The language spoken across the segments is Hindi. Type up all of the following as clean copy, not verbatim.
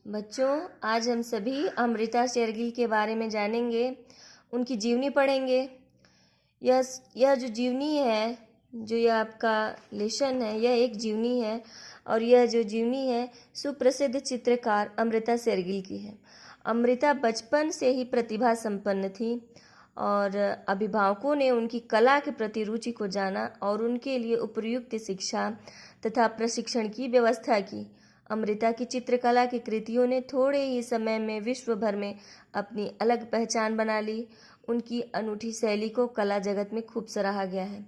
बच्चों, आज हम सभी अमृता शेरगिल के बारे में जानेंगे, उनकी जीवनी पढ़ेंगे। यह जो जीवनी है, जो यह आपका लेसन है, यह एक जीवनी है और यह जो जीवनी है सुप्रसिद्ध चित्रकार अमृता शेरगिल की है। अमृता बचपन से ही प्रतिभा संपन्न थी और अभिभावकों ने उनकी कला के प्रति रुचि को जाना और उनके लिए उपयुक्त शिक्षा तथा प्रशिक्षण की व्यवस्था की। अमृता की चित्रकला की कृतियों ने थोड़े ही समय में विश्व भर में अपनी अलग पहचान बना ली। उनकी अनूठी शैली को कला जगत में खूब सराहा गया है।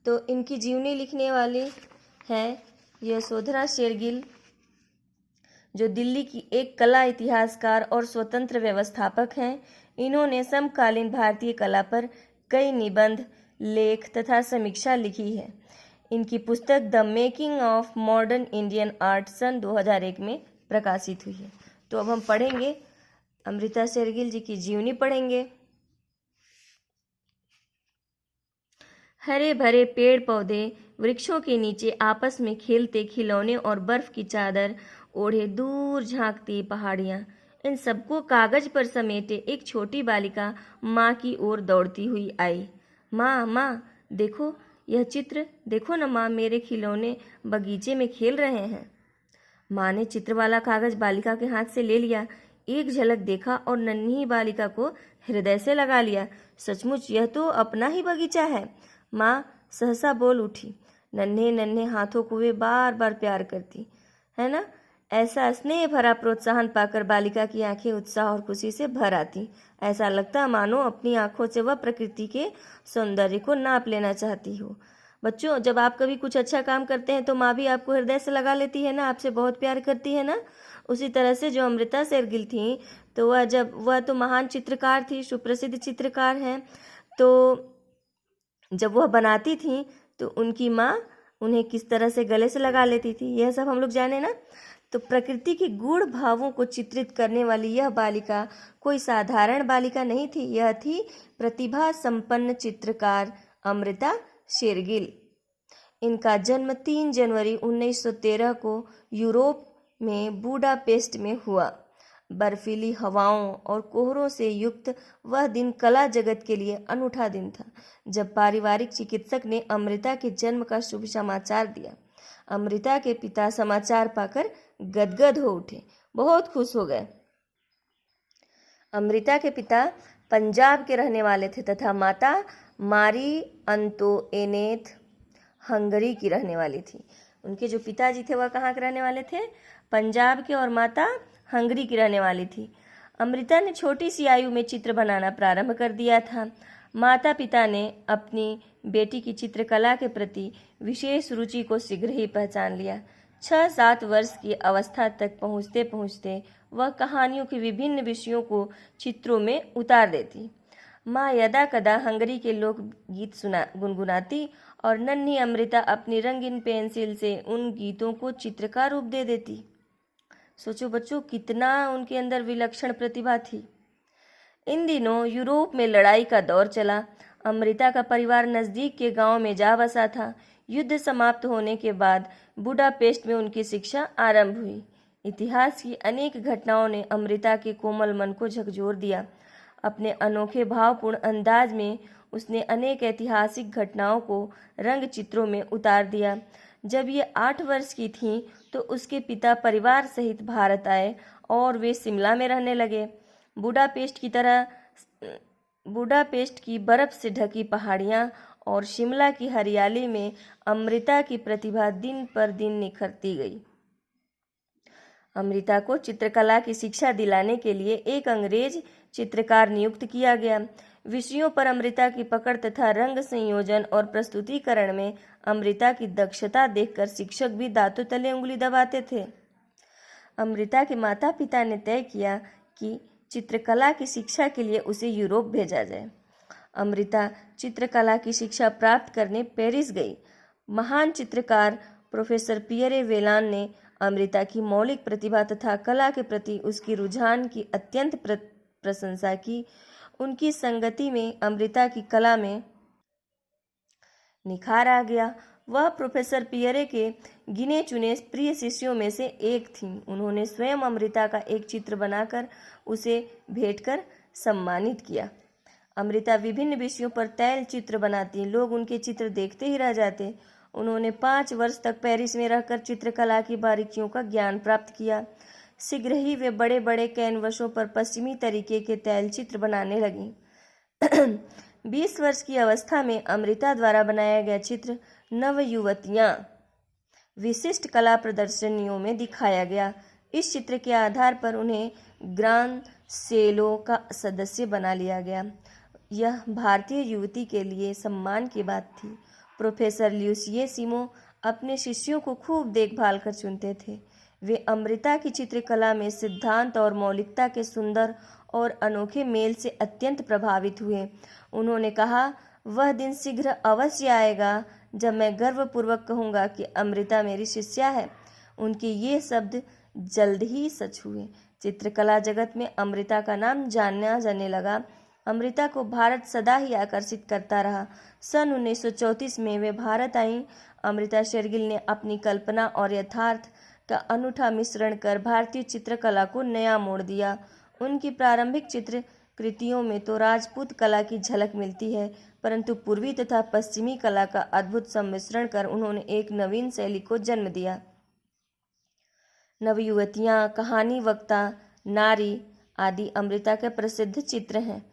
तो इनकी जीवनी लिखने वाली हैं यशोधरा शेरगिल, जो दिल्ली की एक कला इतिहासकार और स्वतंत्र व्यवस्थापक हैं। इन्होंने समकालीन भारतीय कला पर कई निबंध, लेख तथा समीक्षा लिखी है। इनकी पुस्तक the making of modern Indian art सन 2001 में प्रकाशित हुई है। तो अब हम पढ़ेंगे अमृता शेरगिल जी की जीवनी पढ़ेंगे। हरे भरे पेड़ पौधे वृक्षों के नीचे आपस में खेलते खिलौने और बर्फ की चादर ओढ़े दूर झांकती पहाड़ियां, इन सबको कागज पर समेटे एक छोटी बालिका माँ की ओर दौड़ती हुई आई। माँ माँ, देखो यह चित्र, देखो न माँ, मेरे खिलौने बगीचे में खेल रहे हैं। माँ ने चित्र वाला कागज बालिका के हाथ से ले लिया, एक झलक देखा और नन्ही बालिका को हृदय से लगा लिया। सचमुच यह तो अपना ही बगीचा है, माँ सहसा बोल उठी। नन्हे नन्हे हाथों को वे बार बार प्यार करती है ना। ऐसा स्नेह भरा प्रोत्साहन पाकर बालिका की आंखें उत्साह और खुशी से भर आती। ऐसा लगता मानो अपनी आंखों से वह प्रकृति के सौंदर्य को नाप लेना चाहती हो। बच्चों, जब आप कभी कुछ अच्छा काम करते हैं तो माँ भी आपको हृदय से लगा लेती है ना, आपसे बहुत प्यार करती है ना। उसी तरह से जो अमृता शेरगिल थी, तो वह तो महान चित्रकार थी, सुप्रसिद्ध चित्रकार हैं। तो जब वह बनाती थी तो उनकी माँ उन्हें किस तरह से गले से लगा लेती थी, यह सब हम लोग जाने ना। तो प्रकृति के गूढ़ भावों को चित्रित करने वाली यह बालिका कोई साधारण बालिका नहीं थी, यह थी प्रतिभा संपन्न चित्रकार अमृता शेरगिल। इनका जन्म 3 जनवरी 1913 को यूरोप में बुडापेस्ट में हुआ। बर्फीली हवाओं और कोहरों से युक्त वह दिन कला जगत के लिए अनूठा दिन था, जब पारिवारिक चिकित्सक ने अमृता के जन्म का शुभ समाचार दिया। अमृता के पिता समाचार पाकर गदगद हो उठे, बहुत खुश हो गए। अमृता के पिता पंजाब के रहने वाले थे तथा माता मारी अंतोइनेत हंगरी की रहने वाली थी। उनके जो पिताजी थे वह कहाँ के रहने वाले थे? पंजाब के, और माता हंगरी की रहने वाली थी। अमृता ने छोटी सी आयु में चित्र बनाना प्रारंभ कर दिया था। माता पिता ने अपनी बेटी की चित्रकला के प्रति विशेष रुचि को शीघ्र ही पहचान लिया। 6-7 वर्ष की अवस्था तक पहुँचते पहुँचते वह कहानियों के विभिन्न विषयों को चित्रों में उतार देती। माँ यदा कदा हंगरी के लोक गीत गुनगुनाती और नन्ही अमृता अपनी रंगीन पेंसिल से उन गीतों को चित्र का रूप दे देती। सोचो बच्चों, कितना उनके अंदर विलक्षण प्रतिभा थी। इन दिनों यूरोप में लड़ाई का दौर चला। अमृता का परिवार नज़दीक के गांव में जा बसा था। युद्ध समाप्त होने के बाद बुडापेस्ट में उनकी शिक्षा आरंभ हुई। इतिहास की अनेक घटनाओं ने अमृता के कोमल मन को झकझोर दिया। अपने अनोखे भावपूर्ण अंदाज में उसने अनेक ऐतिहासिक घटनाओं को रंग चित्रों में उतार दिया। जब ये 8 वर्ष की थीं तो उसके पिता परिवार सहित भारत आए और वे शिमला में रहने लगे। बुडापेस्ट की बर्फ से ढकी पहाड़ियाँ और शिमला की हरियाली में अमृता की प्रतिभा दिन पर दिन निखरती गई। अमृता को चित्रकला की शिक्षा दिलाने के लिए एक अंग्रेज चित्रकार नियुक्त किया गया। विषयों पर अमृता की पकड़ तथा रंग संयोजन और प्रस्तुतिकरण में अमृता की दक्षता देखकर शिक्षक भी दांतों तले उंगली दबाते थे। अमृता के माता पिता ने तय किया कि चित्रकला की शिक्षा के लिए उसे यूरोप भेजा जाए। अमृता चित्रकला की शिक्षा प्राप्त करने पेरिस गई। महान चित्रकार प्रोफेसर पियरे वेलान ने अमृता की मौलिक प्रतिभा तथा कला के प्रति उसकी रुझान की अत्यंत प्रशंसा की। उनकी संगति में अमृता की कला में निखार आ गया। वह प्रोफेसर पियरे के गिने चुने प्रिय शिष्यों में से एक थीं। उन्होंने स्वयं अमृता का एक चित्र बनाकर उसे भेंट कर सम्मानित किया। अमृता विभिन्न विषयों पर तैल चित्र बनाती। लोग उनके चित्र देखते ही रह जाते। उन्होंने 5 वर्ष तक पेरिस में रहकर चित्रकला की बारीकियों का ज्ञान प्राप्त किया। शीघ्र ही वे बड़े बड़े कैनवसों पर पश्चिमी तरीके के तैल चित्र बनाने लगीं। 20 वर्ष की अवस्था में अमृता द्वारा बनाया गया चित्र नवयुवतियाँ विशिष्ट कला प्रदर्शनियों में दिखाया गया। इस चित्र के आधार पर उन्हें ग्रांड सेलो का सदस्य बना लिया गया। यह भारतीय युवती के लिए सम्मान की बात थी। प्रोफेसर ल्यूसिए सिमो अपने शिष्यों को खूब देखभाल कर चुनते थे। वे अमृता की चित्रकला में सिद्धांत और मौलिकता के सुंदर और अनोखे मेल से अत्यंत प्रभावित हुए। उन्होंने कहा, वह दिन शीघ्र अवश्य आएगा जब मैं गर्वपूर्वक कहूँगा कि अमृता मेरी शिष्या है। उनके ये शब्द जल्द ही सच हुए। चित्रकला जगत में अमृता का नाम जाना जाने लगा। अमृता को भारत सदा ही आकर्षित करता रहा। सन 1934 में वे भारत आईं। अमृता शेरगिल ने अपनी कल्पना और यथार्थ का अनूठा मिश्रण कर भारतीय चित्रकला को नया मोड़ दिया। उनकी प्रारंभिक चित्र कृतियों में तो राजपूत कला की झलक मिलती है, परंतु पूर्वी तथा पश्चिमी कला का अद्भुत सम्मिश्रण कर उन्होंने एक नवीन शैली को जन्म दिया। नवयुवतियाँ, कहानी वक्ता, नारी आदि अमृता के प्रसिद्ध चित्र हैं।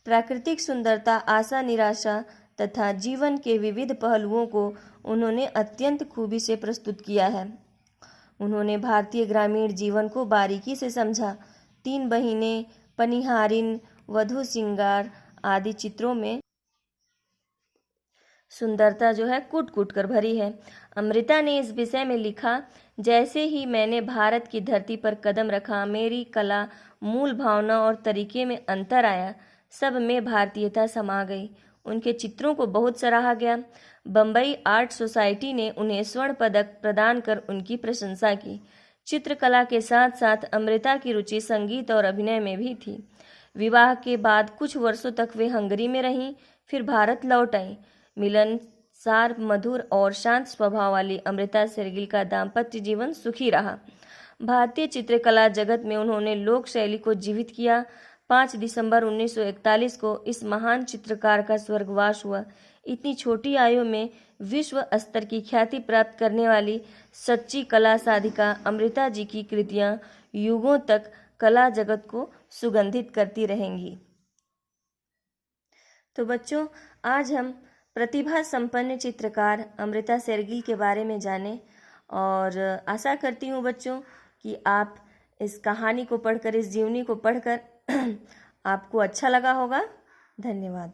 प्राकृतिक सुंदरता, आशा निराशा तथा जीवन के विविध पहलुओं को उन्होंने अत्यंत खूबी से प्रस्तुत किया है। उन्होंने भारतीय ग्रामीण जीवन को बारीकी से समझा। 3 बहिनें, पनिहारिन, वधू सिंगार आदि चित्रों में सुंदरता जो है कूट कूट कर भरी है। अमृता ने इस विषय में लिखा, जैसे ही मैंने भारत की धरती पर कदम रखा, मेरी कला, मूल भावना और तरीके में अंतर आया। सब में भारतीयता समा गई। उनके चित्रों को बहुत सराहा गया। बम्बई आर्ट सोसाइटी ने उन्हें स्वर्ण पदक प्रदान कर उनकी प्रशंसा की। चित्रकला के साथ साथ अमृता की रुचि संगीत और अभिनय में भी थी। विवाह के बाद कुछ वर्षों तक वे हंगरी में रहीं, फिर भारत लौट आईं। मिलनसार, मधुर और शांत स्वभाव वाली अमृता शेरगिल का दाम्पत्य जीवन सुखी रहा। भारतीय चित्रकला जगत में उन्होंने लोक शैली को जीवित किया। 5 दिसंबर 1941 को इस महान चित्रकार का स्वर्गवास हुआ। इतनी छोटी आयु में विश्व स्तर की ख्याति प्राप्त करने वाली सच्ची कला साधिका अमृता जी की कृतियां युगों तक कला जगत को सुगंधित करती रहेंगी। तो बच्चों, आज हम प्रतिभा संपन्न चित्रकार अमृता शेरगिल के बारे में जाने, और आशा करती हूँ बच्चों कि आप इस कहानी को पढ़कर, इस जीवनी को पढ़कर आपको अच्छा लगा होगा। धन्यवाद।